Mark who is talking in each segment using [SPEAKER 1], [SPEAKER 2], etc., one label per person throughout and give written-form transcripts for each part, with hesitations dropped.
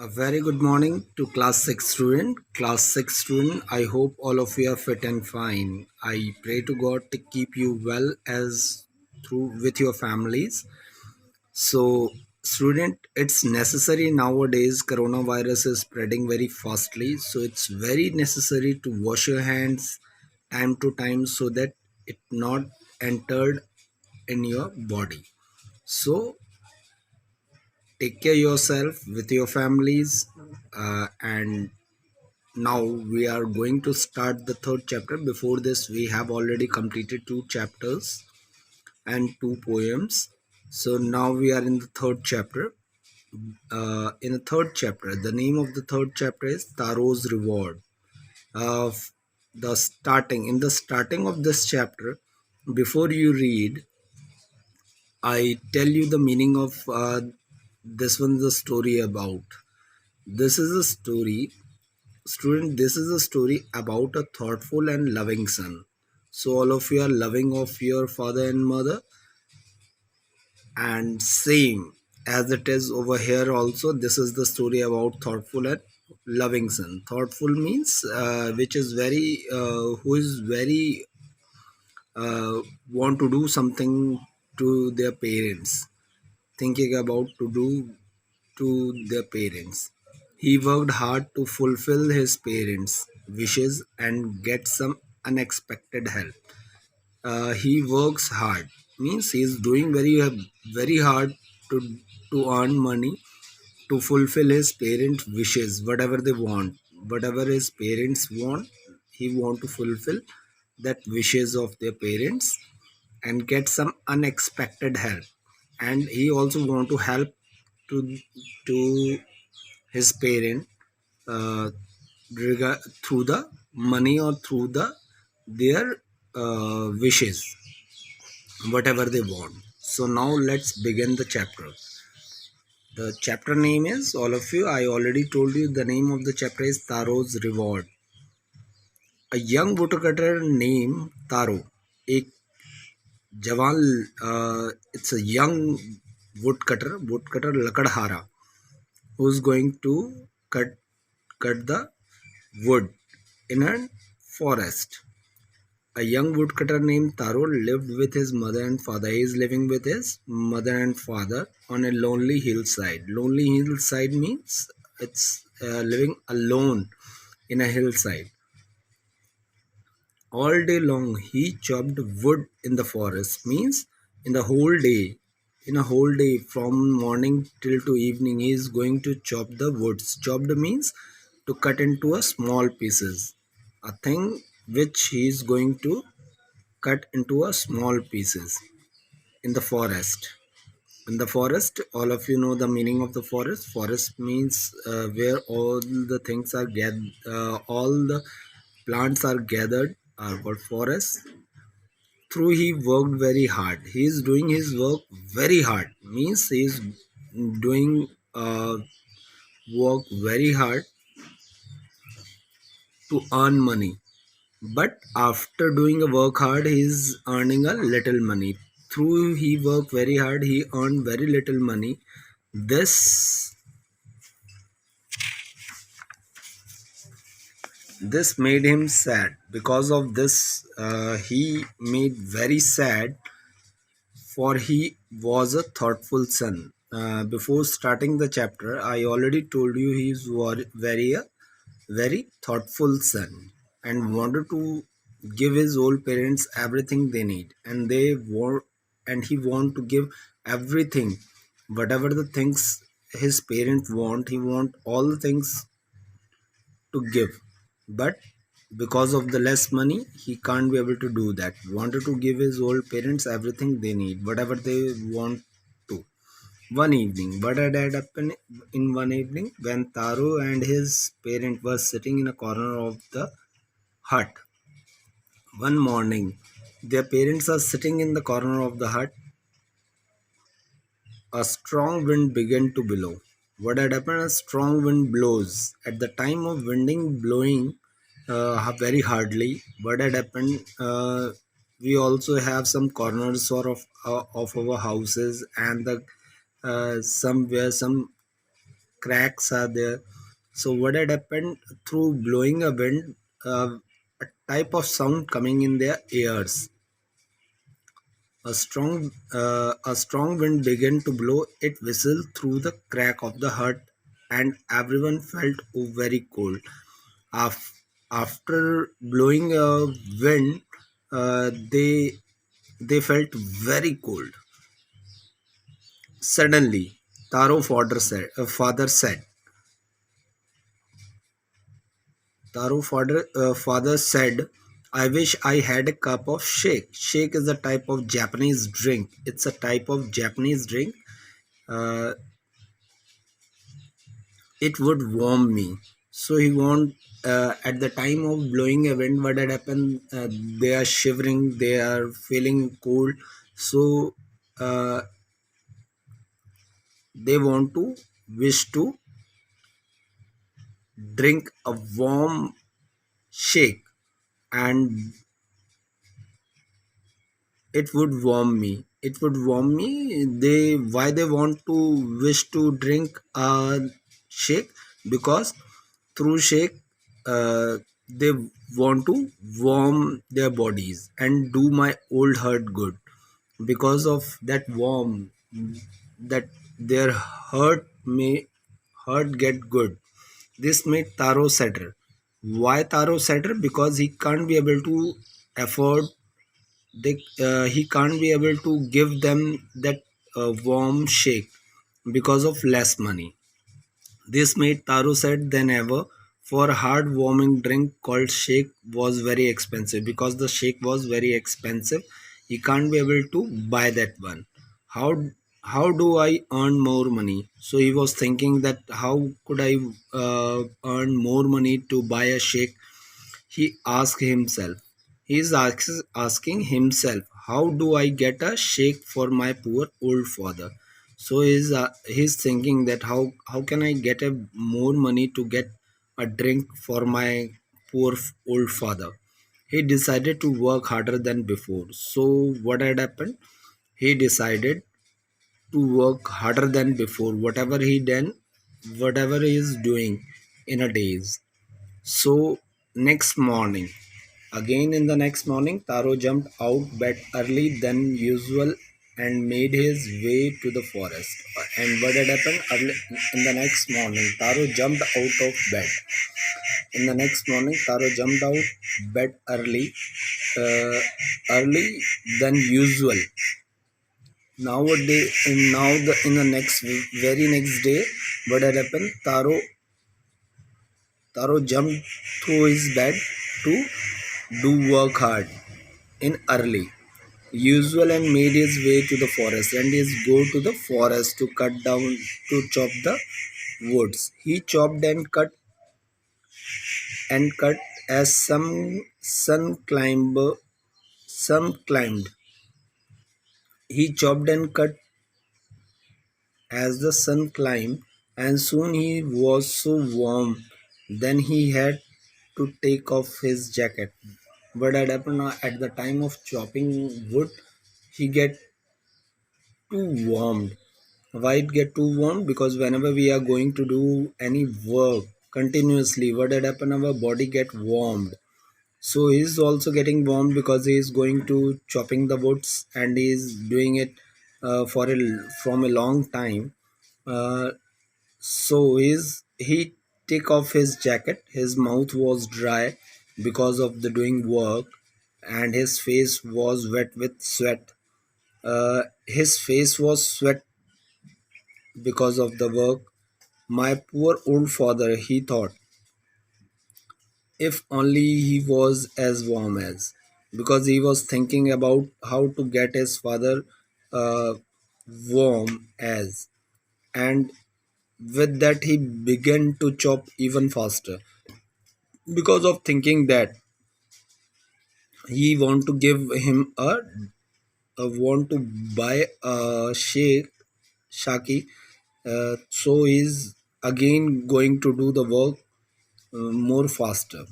[SPEAKER 1] A very good morning to class 6 student. Class 6 student, I hope all of you are fit and fine. I pray to God to keep you well as through with your families. So student, it's necessary nowadays coronavirus is spreading very fastly, so it's very necessary to wash your hands time to time so that it not entered in your body. So take care yourself with your families, and now we are going to start the third chapter. Before this, we have already completed two chapters and two poems. So now we are in the third chapter. In the third chapter, the name of the third chapter is Taro's Reward. In the starting of this chapter, before you read, I tell you the meaning of this one. The story about this is a story. Student, this is a story about a thoughtful and loving son. So all of you are loving of your father and mother, and same as it is over here also. This is the story about thoughtful and loving son. Thoughtful means which is very who is very want to do something to their parents, thinking about to do to their parents. He worked hard to fulfill his parents' wishes and get some unexpected help. He works hard means he is doing very hard to earn money to fulfill his parents' wishes, whatever they want, whatever his parents want, he want to fulfill that wishes of their parents and get some unexpected help. And he also want to help to to his parent, uh, through the money or through their wishes, whatever they want. So now let's begin the chapter. The chapter name is, all of you, I already told you the name of the chapter is Taro's Reward. A young woodcutter named Taro, a jawan, it's a young woodcutter lakadhara, who's going to cut the wood in a forest. A young woodcutter named Taro lived with his mother and father. He is living with his mother and father on a lonely hillside. Lonely hillside means it's living alone in a hillside. All day long, he chopped wood in the forest. Means in the whole day, in a whole day from morning till to evening, he is going to chop the woods. Chopped means to cut into a small pieces. A thing which he is going to cut into a small pieces in the forest. In the forest, all of you know the meaning of the forest. Forest means where all the things are gathered, all the plants are gathered are called forest. Through he worked very hard. He is doing his work very hard. Means he is doing work very hard to earn money. But after doing a work hard, he is earning a little money. Through he worked very hard, he earned very little money. This this made him sad. Because of this, he made very sad, for he was a thoughtful son. Before starting the chapter, I already told you he is very thoughtful son and wanted to give his old parents everything they need, and he want to give everything, whatever the things his parents want. He want all the things to give, but because of the less money he can't be able to do that. Wanted to give his old parents everything they need, whatever they want to. One evening, what had happened in one evening when Taro and his parent were sitting in a corner of the hut. One morning, their parents are sitting in the corner of the hut. A strong wind began to blow. What had happened? A strong wind blows. At the time of winding blowing very hardly, what had happened? We also have some corners of our houses, and the somewhere some cracks are there. So what had happened, through blowing a wind, a type of sound coming in their ears. A strong wind began to blow. It whistled through the crack of the hut, and everyone felt very cold. After blowing a wind, they felt very cold. Suddenly, father said, father said, I wish I had a cup of shake. Shake is a type of Japanese drink. It's a type of Japanese drink. Uh, it would warm me. So he want, at the time of blowing a wind, what had happened? They are shivering, they are feeling cold. So uh, they want to wish to drink a warm shake, and it would warm me. They want to wish to drink a shake, because through shake, they want to warm their bodies and do my old hurt good. Because of that warm, that their hurt get good. This made Taro sadder. Why Taro sadder? Because he can't be able to afford, he can't be able to give them that warm shake because of less money. This made Taro sad than ever, for a hard warming drink called shake was very expensive. Because the shake was very expensive, he can't be able to buy that one. How how do I earn more money? So he was thinking that how could I earn more money to buy a shake. He asked himself. He is asking himself, how do I get a shake for my poor old father? So he's thinking that how can I get a more money to get a drink for my poor old father. He decided to work harder than before. So what had happened? He decided to work harder than before. Whatever he is doing in a days. So next morning, again in the next morning, Taro jumped out bed early than usual and made his way to the forest. And what had happened? Early in the next morning, Taro jumped out of bed. In the next morning, Taro jumped out bed uh, early than usual. Nowadays, in the next very next day, what had happened? Taro jumped through his bed to do work hard in early usual and made his way to the forest, and is go to the forest to chop the woods. He chopped and cut as some climbed. He chopped and cut as the sun climbed, and soon he was so warm. Then he had to take off his jacket. What had happened, at the time of chopping wood, he get too warmed. Why it get too warm? Because whenever we are going to do any work continuously, what had happened? Our body get warmed. So he's also getting warmed because he is going to chopping the woods, and he is doing it from a long time. Uh, so he take off his jacket. His mouth was dry because of the doing work, and his face was wet with sweat. His face was sweat because of the work. My poor old father, he thought, if only he was as warm as. Because he was thinking about how to get his father uh, warm as. And with that, he began to chop even faster. Because of thinking that he want to give him a want to buy a shaki. So he's again going to do the work more faster,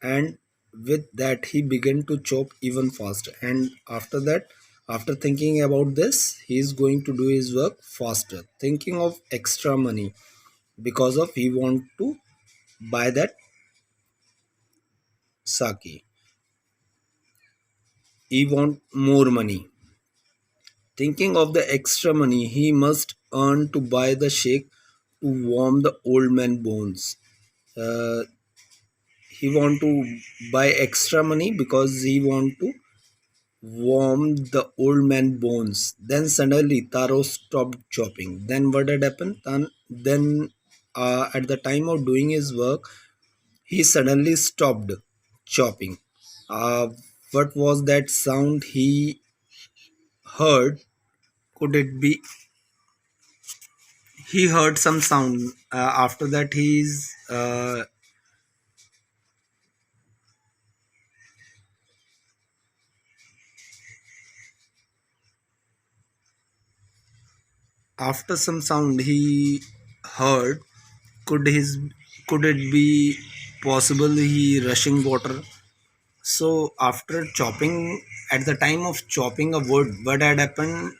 [SPEAKER 1] and with that he began to chop even faster. And after that, after thinking about this, he is going to do his work faster, thinking of extra money. because of he want to buy that sake. He want more money. Thinking of the extra money he must earn to buy the shake to warm the old man bones. Uh, he want to buy extra money because he want to warm the old man bones. Then suddenly Taro stopped chopping. Then what had happened? Then at the time of doing his work, he suddenly stopped chopping. Uh, what was that sound he heard? Could it be he heard some sound? After that, after some sound he heard. Could his could it be possible he rushing water? So after chopping, at the time of chopping a wood, what had happened?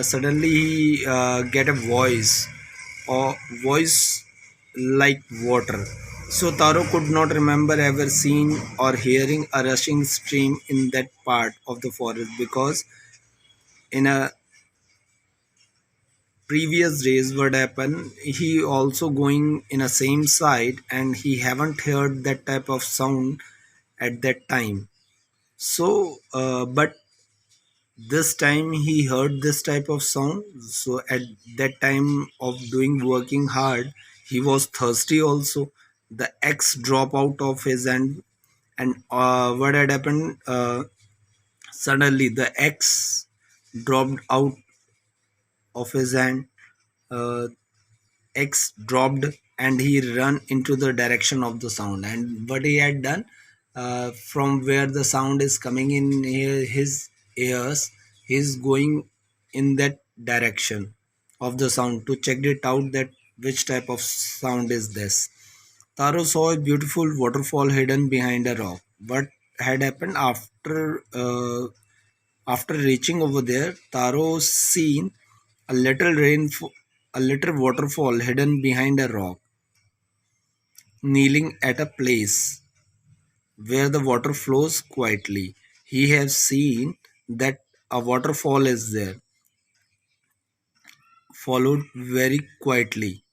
[SPEAKER 1] Suddenly he get a or voice like water. So Taro could not remember ever seeing or hearing a rushing stream in that part of the forest because in a previous days what happened he also going in a same side and he haven't heard that type of sound at that time. So but this time he heard this type of sound, so at that time of doing working hard he was thirsty also. The axe drop out of his hand, and what had happened, suddenly the axe dropped out of his hand. uh, X dropped and he ran into the direction of the sound. And what he had done, from where the sound is coming in his ears, he's going in that direction of the sound to check it out that which type of sound is this. Taro saw a beautiful waterfall hidden behind a rock. What had happened after reaching over there, Taro seen a a little waterfall hidden behind a rock, kneeling at a place where the water flows quietly. He has seen that a waterfall is there, followed very quietly,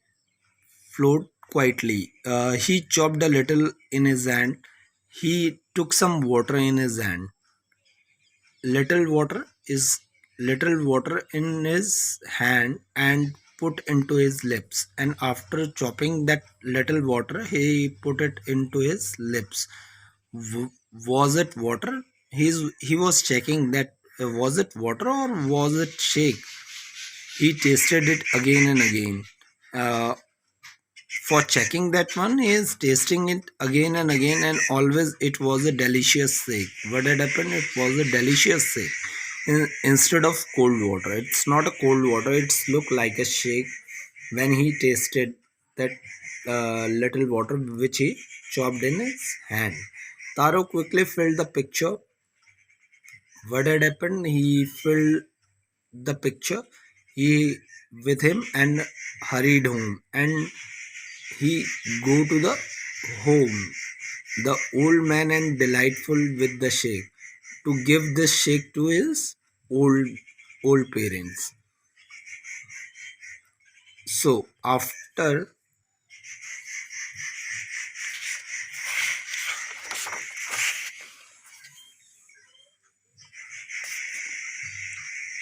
[SPEAKER 1] flowed quietly. He chopped a little in his hand. He took some water in his hand. Little water is little water in his hand and put into his lips, and after chopping that little water he put it into his lips. Was it water? He was checking that, was it water or was it shake. He tasted it again and again. uh, for checking that one, he is tasting it again and again, and always it was a delicious shake. What had happened? It was a delicious shake. Instead of cold water, it's not a cold water, it's look like a shake. When he tasted that little water which he chopped in his hand, Taro quickly filled the picture. What had happened? He filled the picture he with him and hurried home, and he go to the home. The old man and delightful with the shake to give this shake to his old old parents. So after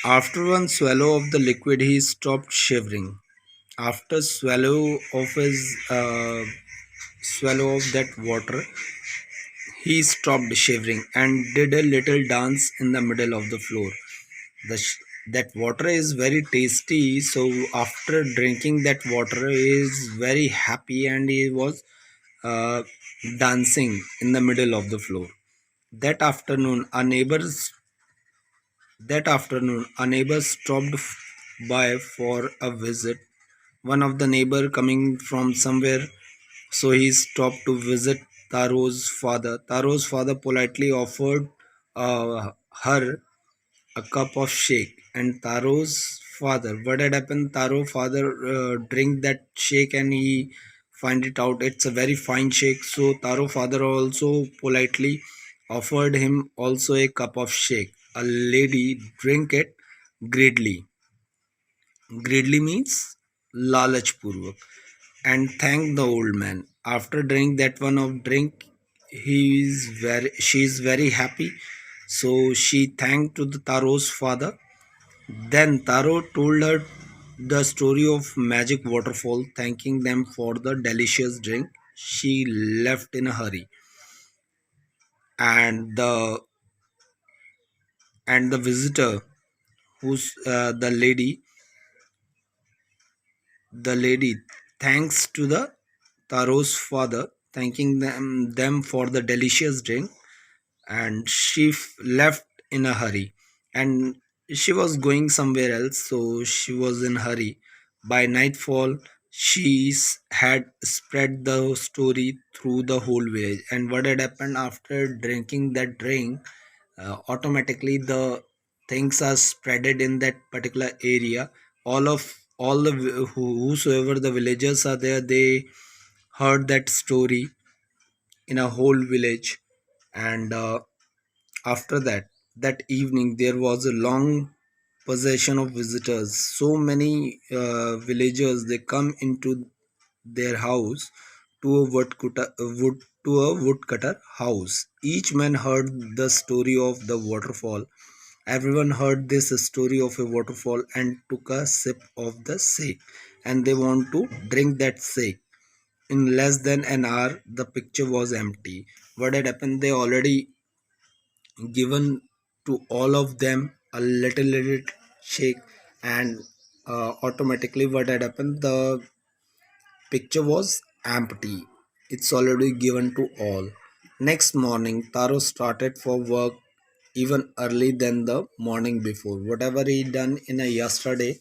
[SPEAKER 1] one swallow of the liquid, he stopped shivering. After swallow of that water, he stopped shivering and did a little dance in the middle of the floor. That water is very tasty, so after drinking that water, he is very happy and he was uh, dancing in the middle of the floor. That afternoon, a neighbor stopped by for a visit. One of the neighbor coming from somewhere, so he stopped to visit Taro's father. Taro's father politely offered her a cup of shake, and Taro's father. What had happened? Taro father drink that shake and he find it out it's a very fine shake. So Taro father also politely offered him also a cup of shake. A lady drink it greedily. Greedily means lalach purvak, and thank the old man. After drink that one of drink, she is very happy. So she thanked to the Taro's father. Then Taro told her the story of magic waterfall, thanking them for the delicious drink. She left in a hurry, and the visitor, who's the lady thanks to the Taro's father, thanking them for the delicious drink, and she left in a hurry, and she was going somewhere else, so she was in hurry. By nightfall, had spread the story through the whole village. And what had happened after drinking that drink, automatically the things are spreaded in that particular area. All the whosoever the villagers are there, they heard that story in a whole village. And after that evening, there was a long procession of visitors. So many villagers, they come into their house to a woodcutter house. Each man heard the story of the waterfall. Everyone heard this story of a waterfall and took a sip of the shake, and they want to drink that shake. In less than an hour, the picture was empty. What had happened? They already given to all of them a little shake, and automatically what had happened, the picture was empty. It's already given to all. Next morning, Taro started for work even early than the morning before. Whatever he done in a yesterday,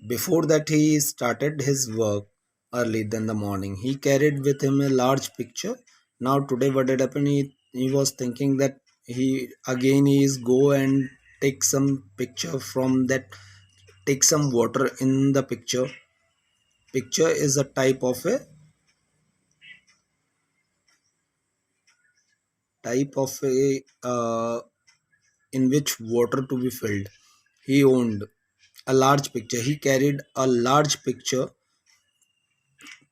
[SPEAKER 1] before that he started his work early than the morning. He carried with him a large picture. Now today what had happened, he was thinking that he is go and take some picture from that, take some water in the picture. Picture is a type of a in which water to be filled. He owned a large picture. He carried a large picture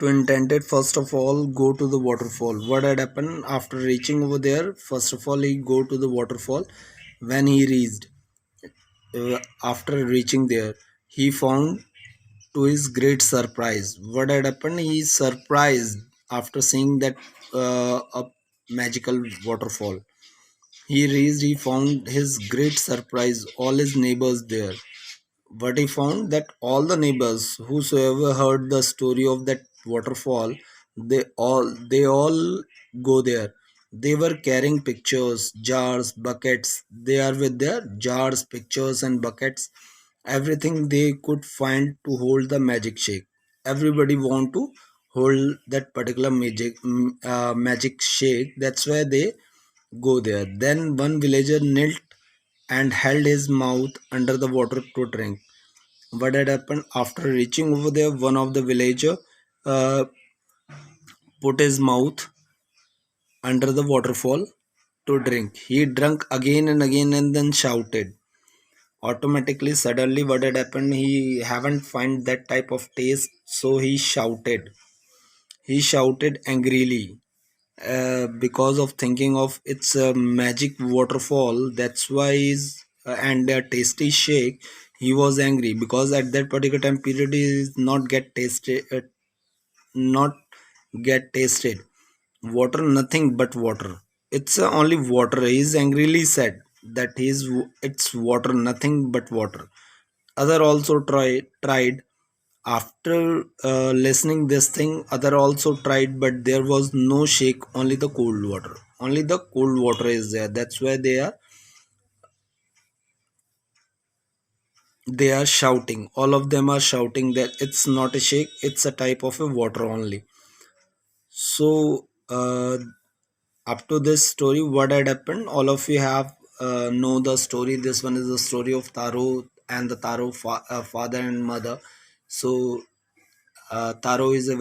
[SPEAKER 1] to intended first of all go to the waterfall. What had happened after reaching over there? First of all, he go to the waterfall. When he reached, after reaching there, he found, to his great surprise, what had happened. He is surprised after seeing that a magical waterfall. He reached, he found his great surprise all his neighbors there. But he found that all the neighbors whosoever heard the story of that waterfall, they all go there. They were carrying pictures, jars, buckets. They are with their jars, pictures and buckets, everything they could find to hold the magic shake. Everybody want to hold that particular magic shake. That's why they go there. Then one villager knelt and held his mouth under the water to drink. What had happened after reaching over there? One of the villager uh, put his mouth under the waterfall to drink. He drank again and again and then shouted. Automatically, suddenly, what had happened? He haven't find that type of taste, so he shouted. He shouted angrily because of thinking of it's a magic waterfall. That's why and a tasty shake. He was angry because at that particular time period he is not get tasted. Water, nothing but water. It's only water. He is angrily said that it's water, nothing but water. Other also tried. After listening this thing, other also tried, but there was no shake. Only the cold water. Only the cold water is there. That's why they are shouting. All of them are shouting that it's not a shake. It's a type of a water only. So up to this story, what had happened, all of you have know the story. This one is the story of Taro and the father and mother. So Taro is a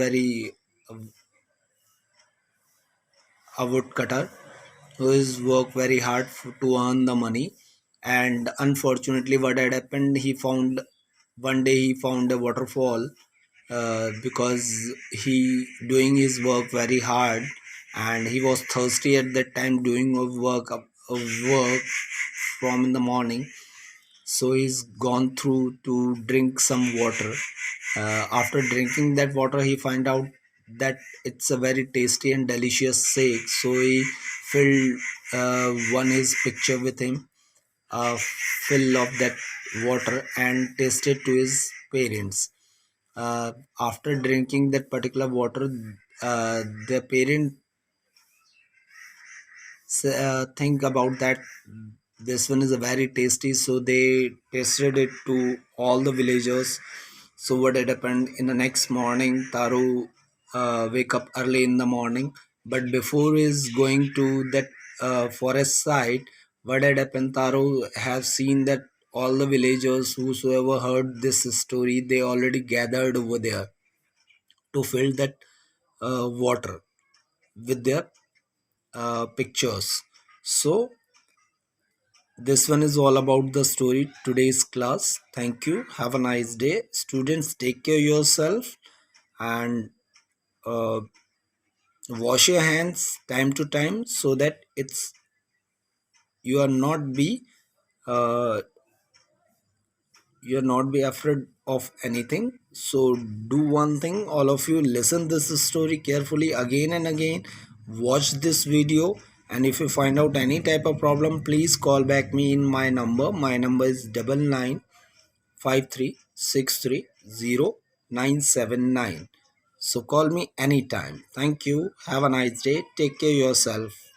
[SPEAKER 1] woodcutter who is work very hard to earn the money. And unfortunately, what had happened, he found one day he found a waterfall, because he doing his work very hard, and he was thirsty at that time doing of work from in the morning. So he's gone through to drink some water. After drinking that water, he find out that it's a very tasty and delicious shake. So he filled one his picture with him, fill of that water, and tasted to his parents. After drinking that particular water, their parent think about that this one is a very tasty, so they tasted it to all the villagers. So what had happened, in the next morning, Taru wake up early in the morning, but before is going to that forest side, what had happened, Taru have seen that all the villagers whosoever heard this story, they already gathered over there to fill that water with their pictures. So this one is all about the story today's class. Thank you. Have a nice day. Students, take care yourself, and uh, wash your hands time to time, so that it's you are not be uh, you are not be afraid of anything. So do one thing, all of you, listen this story carefully again and again, watch this video, and if you find out any type of problem, please call back me in my number is 9953630979. So call me anytime. Thank you. Have a nice day. Take care yourself.